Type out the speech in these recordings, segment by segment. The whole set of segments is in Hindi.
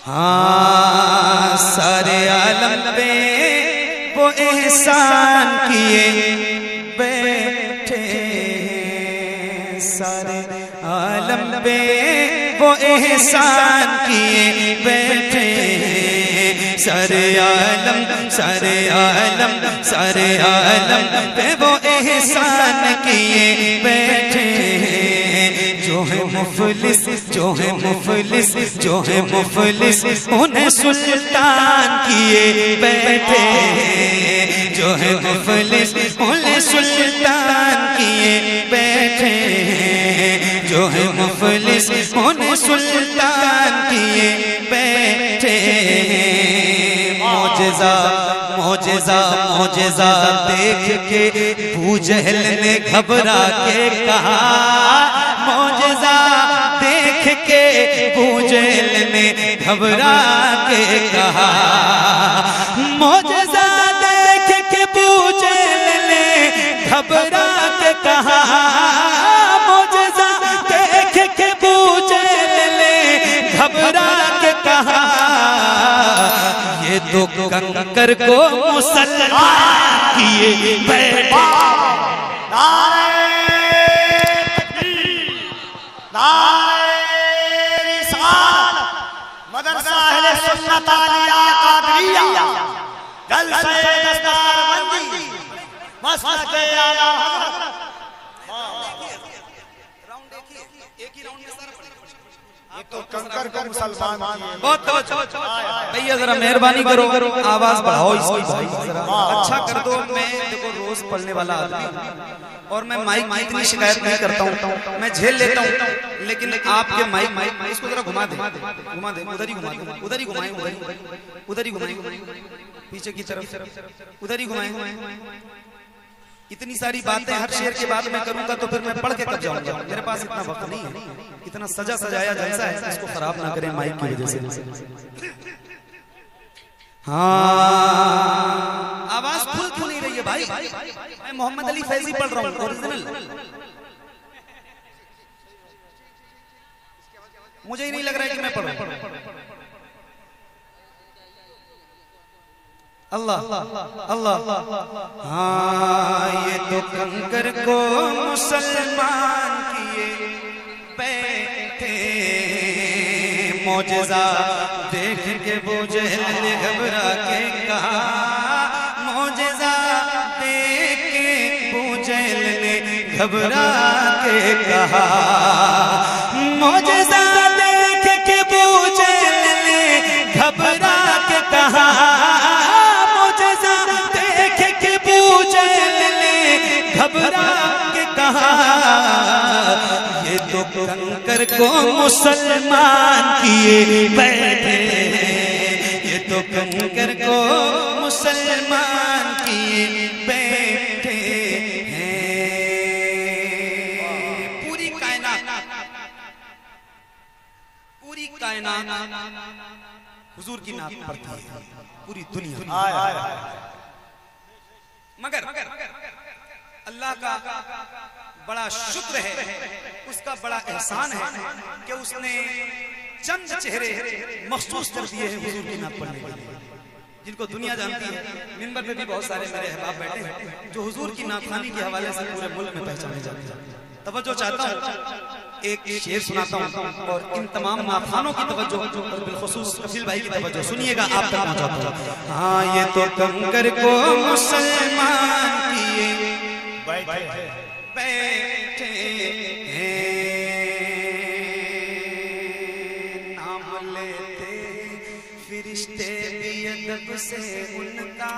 हाँ सारे आलम पे वो एहसान किए बैठे, सारे आलम पे वो एहसान किए बैठे, सारे आलम सारे आलम सारे आलम पे वो एहसान किए बैठे। जो है मुफलिस जो है मुफलिस जो है मुफलिस उन्हें सुल्तान किए बैठे, जो है मुफलिस उन्हें सुल्तान किए बैठे, जो है मुफलिस उन्हें सुल्तान किए बैठे। मौजज़ा मौजज़ा मौजज़ा देख के अबू जहल ने घबरा के कहा, मौजज़ा देख के अबू जहल ने घबरा के कहा, मौजज़ा देख के अबू जहल ने घबरा के कहा, मौजज़ा देख के अबू जहल ने घबरा के कहा, ये तो कंकर को मुसलमान किए बैठे। मदरसा अहले सुन्नत आलिया कादरिया जलसे दस्तारबंदी मसलक आला राउंड देखिए, एक ही राउंड में सारा तो कंकर को मुसलमान बहुत भैया जरा मेहरबानी करो, आवाज बढ़ाओ इसकी भाई, जरा अच्छा कर दो। मैं देखो रोज पढ़ने वाला आदमी और मैं माइक इतनी शिकायत नहीं करता हूँ, मैं झेल लेता हूँ, लेकिन आपके माइक इसको जरा घुमा दे उधर ही घुमाए उधर ही घुमाए उधर ही घुमाए पीछे की तरफ उधर ही घुमाए। इतनी सारी बातें हर शेर के बाद मैं करूंगा तो फिर मैं पढ़ के कब जाऊंगा, मेरे पास इतना वक्त नहीं है, इतना सजा सजाया जलसा है, इसको खराब ना करें माइक की वजह से। हाँ आवाज खुल क्यों नहीं रही है भाई? मैं मोहम्मद अली फैजी पढ़ रहा हूँ ओरिजिनल, मुझे ही नहीं लग रहा है कि मैं पढ़ रहा हूँ। अल्लाह अल्लाह हाँ ये तो कंकर को मुसलमान किए बैठे, मौजज़ा देख के अबू जहल ने घबरा के कहा, मौजज़ा देख के अबू जहल ने घबरा के कहा, मौजज़ा देख के अबू जहल ने घबरा के कहा, घबरा के कहा, ये तो कंकर को मुसलमान किए बैठे, ये तो कंकर को मुसलमान किए बैठे हैं। पूरी कायनात हुजूर की नात पढ़ती है, पूरी दुनिया। मगर अल्लाह का बड़ा शुक्र है, उसका बड़ा एहसान है कि उसने चंद चेहरे मखसूस कर दिए हैं हुजूर की नात पढ़ने वाले, जिनको दुनिया जानती है। मिंबर पे भी बहुत सारे मेरे अहबाब बैठे हैं जो हुजूर की नात खानी के हवाले से पूरे मुल्क में पहचाने जाते हैं। तवज्जो चाहता हूँ, एक शेर सुनाता हूँ और इन तमाम नाखानों की तवज्जो और बिलखुसूस कफील भाई की तवज्जो सुनिएगा, आप तक पहुँचाता हूँ। हाँ ये तो कंकर को मुसलमान किए बैठे हैं, नाम लेते फिरिश्ते भी अदब से उनका,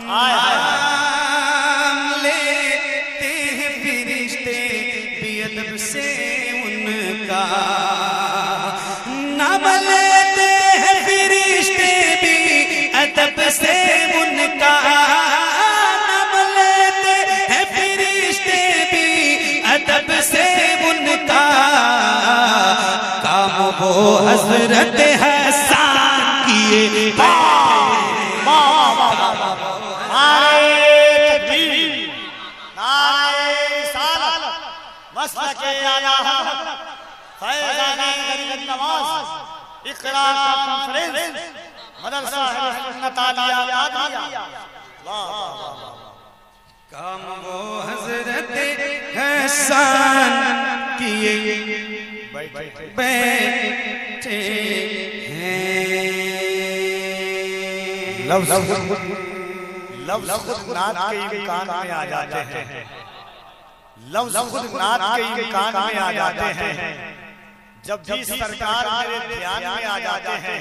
नाम लेते हैं फिरिश्ते भी अदब से उनका, नाम लेते हैं फिरिश्ते भी अदब से उनका, अदब से उनका, काम वो हजरत हसन किए इकरा कॉन्फ्रेंस मदरसा सुन्नत आलिया कादरिया। वाह काम वो हजरत हसन किए बैठे हैं। लफ्ज़ खुद नात के इम्कान में आ जाते हैं, लफ्ज़ खुद नात के इम्कान में आ जाते हैं। जब भी सरकार मेरे ध्यान में आ जाते हैं,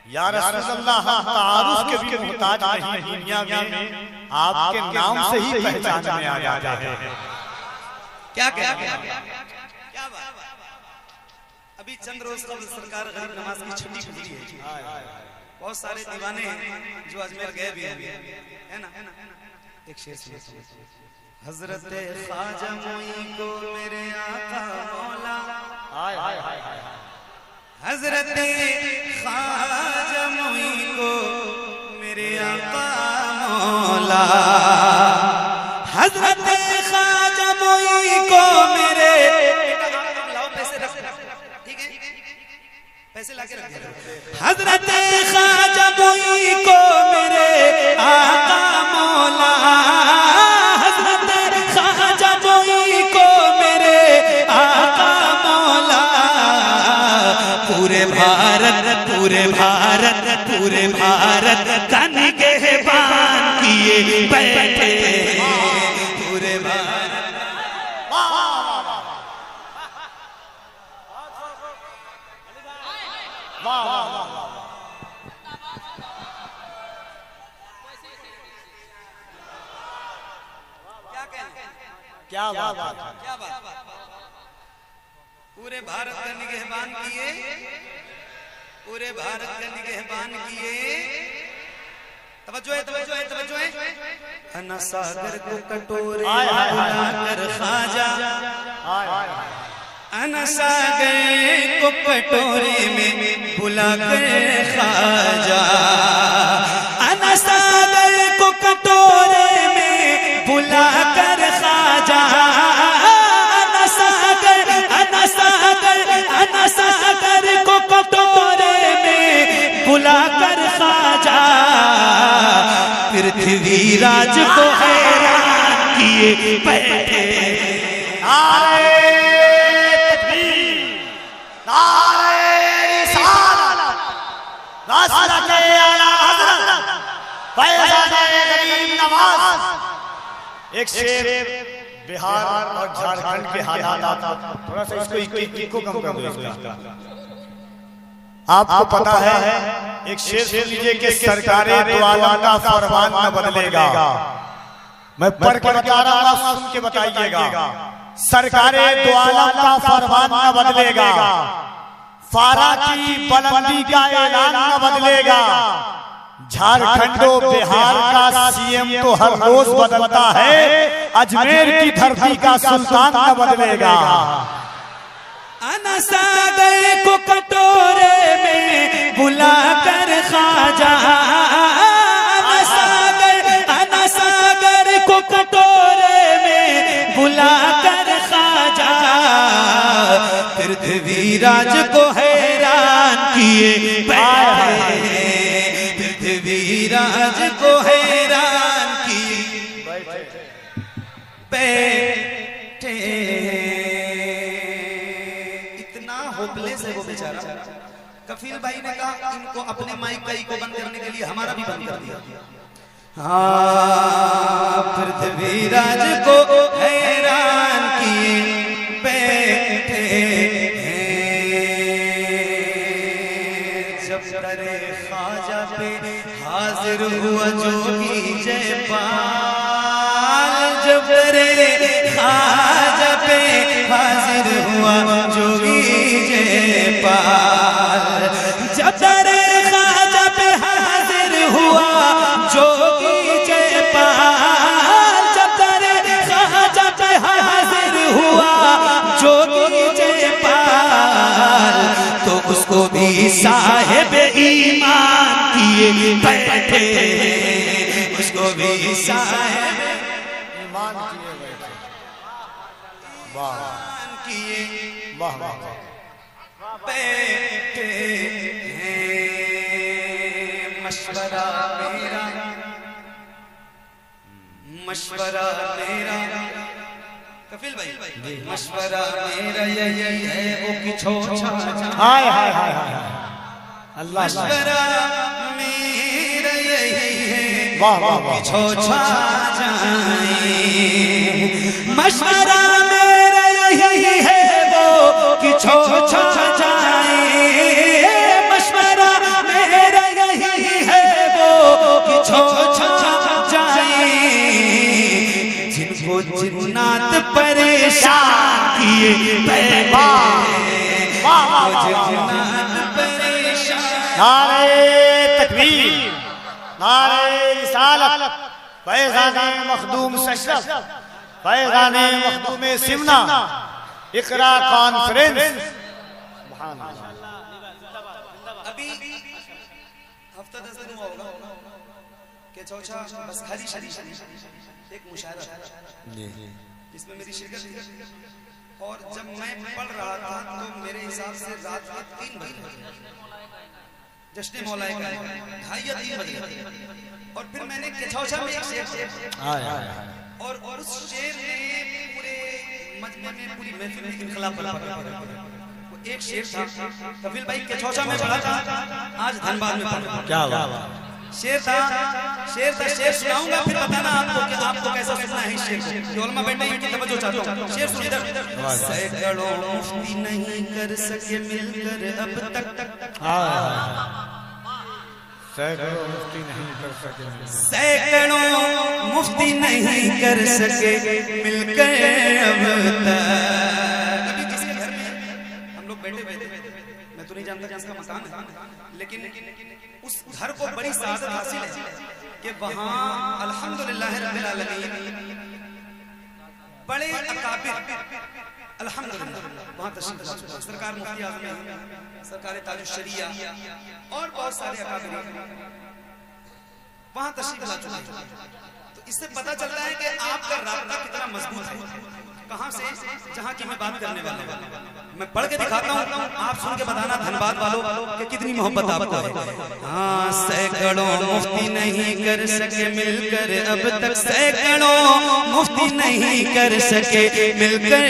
या रसूलल्लाह तारुफ के भी मुहताज नहीं दुनिया में, आपके नाम से ही पहचान में आ जाते हैं। क्या क्या क्या बात। अभी चंद रोज कबल सरकार गरीब नमाज की छुट्टी गुजरी है। बहुत सारे दीवाने हैं जो अजमेर गए भी हैं, है ना। एक शेर सुनो। हजरत ख्वाजा मोई को मेरे आका मौला, हजरत ख्वाजा मोई को मेरे आका मौला, हजरत ख्वाजा मोई को मेरे, लाओ पैसे रख, ठीक है पैसे लाके रख। हजरत ख्वाजा मोई को मेरे आका मौला, हजरत ख्वाजा मोई को मेरे आका मौला, पूरे भारत का निगहबान किए बैठे, पूरे भारत। क्या बात, क्या बात। पूरे भारत का निगहबान किए, पूरे भारत का निगहबान किए। तवज्जो है, तवज्जो है, तवज्जो है। अना सागर को कटोरे बुलाकर ख्वाजा, अना सागर को कटोरे में बुलाकर ख्वाजा, अना सागर को कटोरे में बुलाकर ख्वाजा, अना सागर को कटोरे में बुलाकर ख्वाजा, पृथ्वी राज को हैरान किए बैठे। एक शेर बिहार और झारखंड के हालात, थोड़ा सा इसको कम कर दो। आपको पता है, एक शेर सुन लीजिए कि सरकारे दो आलम का फरमान न बदलेगा। मैं पढ़ के बता रहा हूँ, सुन के बताइएगा। सरकारे दो आलम का फरमान न बदलेगा, फारा की बुलंदी का ऐलान न बदलेगा, झारखंड बिहार का सीएम तो हर रोज बदलता है, अजमेर की धरती का सुल्तान न बदलेगा। अना सागर को कटोरे में बुलाकर ख्वाजा, अना सागर को कटोरे में बुलाकर ख्वाजा, पृथ्वी राज को हैरान किए बैठे, पृथ्वी राज को हैरान किए बैठे। होपलेस है वो बेचारा। कफील भाई ने कहा इनको अपने माइक का इको बंद करने के लिए हमारा भी बंद कर दिया। हाँ, पृथ्वी राज को हैरान किए बैठे हैं। जब करे ख्वाजा पे हाजिर हुआ जोगी जयपाल, जब करे ख्वाजा पे हाजिर हुआ जोगी जयपाल, जब करे ख्वाजा पे हाजिर हुआ जोगी जयपाल, जब करे ख्वाजा पे हाजिर हुआ जोगी जयपाल, तो उसको भी साहिब ईमान किए बैठे, उसको भी साहिब ईमान किए बैठे। वाह, किए वाह, बैठे। मशवरा मेरा, मशवरा मेरा कफिल भाई, मशवरा मेरा यही है वो कि हाय हाय हाय हाय अल्लाह, मशवरा मेरा यही है वाह वाह वाह, छो छा जाए, मशवरा मेरा यही है वो कि छो छा जाए, मशवरा मेरा यही है वो कि छो छा जाए, जिनको जिन्नात परेशान किए नारे तकबीर, नारे रिसालत, फैज़ाने मखदूम सशरफ, फैज़ाने मखदूम सिमना, इकरा कॉन्फ्रेंस। अभी हफ्ता 10 दिन हुआ होगा कि चौथा बस खाली एक मुशायरा इसमें मेरी शिरकत थी, और जब मैं पढ़ रहा था तो मेरे हिसाब से रात के 3 बजे जश्न मौलाए का 2:30 या 3 बजे, और फिर मैंने केछौछा में एक शेर और उस शेर ने पूरे मजमे में पूरी महफिल में इनकलाब बर्पा कर दिया। वो एक शेर था कफिल भाई, केछौछा में पढ़ा था, आज धनबाद में पढ़ा। क्या हुआ? शेर था, शेर सुनाऊंगा, फिर बताना आपको कि आपको कैसा सुनना है इस शेर को। उलमा बैठे हैं, इनकी तवज्जो चाहता हूं। शेर सुन इधर। सैकड़ों मुफ्ती नहीं कर सके मिलकर अब तक, सैकड़ों मुफ्ती नहीं कर सके, सैकड़ों मुफ्ती नहीं कर सके मिलकर अब तक। अभी जिसके घर में हम लोग बैठे मैं तो नहीं जानता जिसका मकान है, लेकिन उस घर को बड़ी सादत हासिल है कि वहाँ अल्हम्दुलिल्लाह रब्बिल आलमीन बड़े अकाबिर अल्हम्दुलिल्लाह वहाँ तशरीफ ला चुके हैं। सरकार मुफ्ती आज़म, सरकार ताजुश शरिया और बहुत सारे अकाबिर वहाँ तशरीफ ला चुके हैं। तो इससे पता चलता है कि आपका रास्ता कितना मजबूत है। कहाँ से? जहाँ की मैं बात करने वाला हूँ, मैं पढ़ के दिखाता हूँ, आप सुन के बताना धनबाद वालों कि कितनी मोहब्बत आपको है। हाँ, सैकड़ों मुफ्ती नहीं कर सके मिलकर अब तक, सैकड़ों मुफ्ती नहीं कर सके मिलकर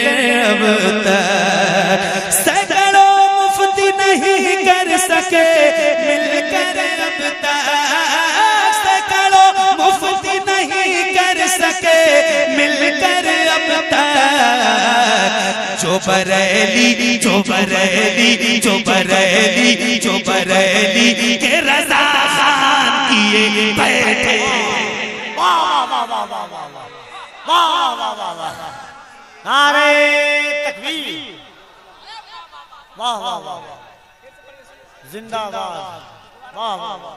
अब तक, सैकड़ों मुफ्ती नहीं कर सके मिलकर अब तक, सैकड़ों मुफ्ती नहीं कर सके मिलकर अब तक, जो बरेली जो बरेली जो बरेली जो बरेली के रज़ा खान किए बैठे। वाह वाह वाह वाह वाह वाह वाह वाह वाह वाह, नारे तकबीर, वाह वाह वाह, जिंदाबाद, वाह वाह वाह,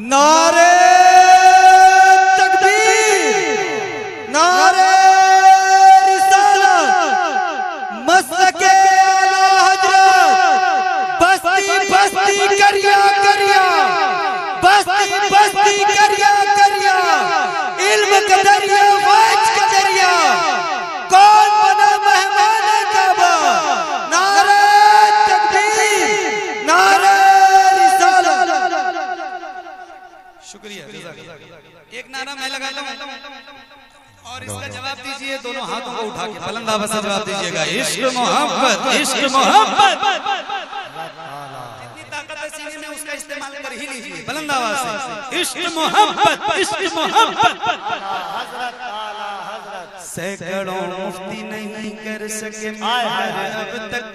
नारे तकबीर, नारे रिसालत, मसलके आला हजरत, बस्ती बस्ती करिया करिया, बस्ती बस्ती करिया करिया, इल्म का दरिया वाज का दरिया, कौन बना मेहमान काबा। नारे तकबीर, नारे रिसालत। शुक्रिया। एक नारा मैं लगाता हूँ और इसका जवाब दीजिए, दोनों हाथों को उठा के बुलंद आवाज से जवाब दीजिएगा। इश्क मोहब्बत, इश्क मोहब्बत, जितनी ताकत है सीने में उसका इस्तेमाल कर ही लीजिए बुलंद आवाज से। इश्क मोहब्बत, इश्क मोहब्बत, सैकड़ों मुफ्ती नहीं कर सके अब तक,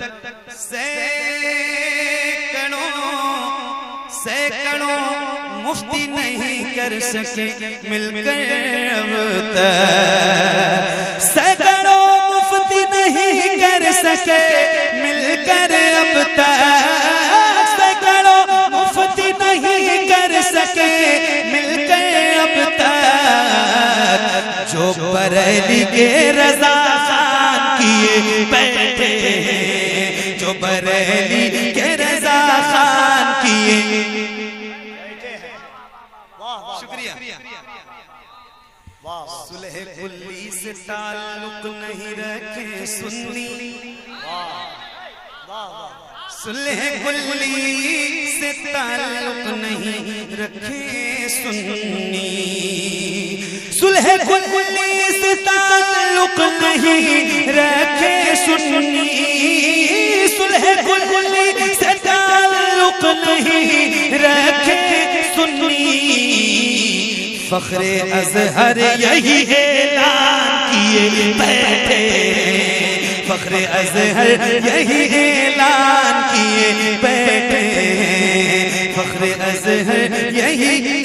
सैकड़ों मुफ्ती नहीं कर सके मिलकर अब तक, सैकड़ों मुफ्ती नहीं कर सके मिलकर अब तक, सैकड़ों मुफ्ती नहीं कर सके मिलकर अब तक, जो बरेली के रज़ा खान किए बैठे, जो बरेली के रज़ा खान किए। शुक्रिया। सुलह कुल्ली से ताल्लुक नहीं रखे सुन्नी, सुलह कुल्ली से ताल्लुक नहीं रखे सुन्नी, सुलह कुल्ली से ताल्लुक नहीं रखे सुन्नी, सुलह कुल्ली से ताल्लुक नहीं रखे सुन्नी। फख्रे अज़हर यही ऐलान किए बैठे, फख्रे अज़हर यही ऐलान किए बैठे, फख्रे अज़हर यही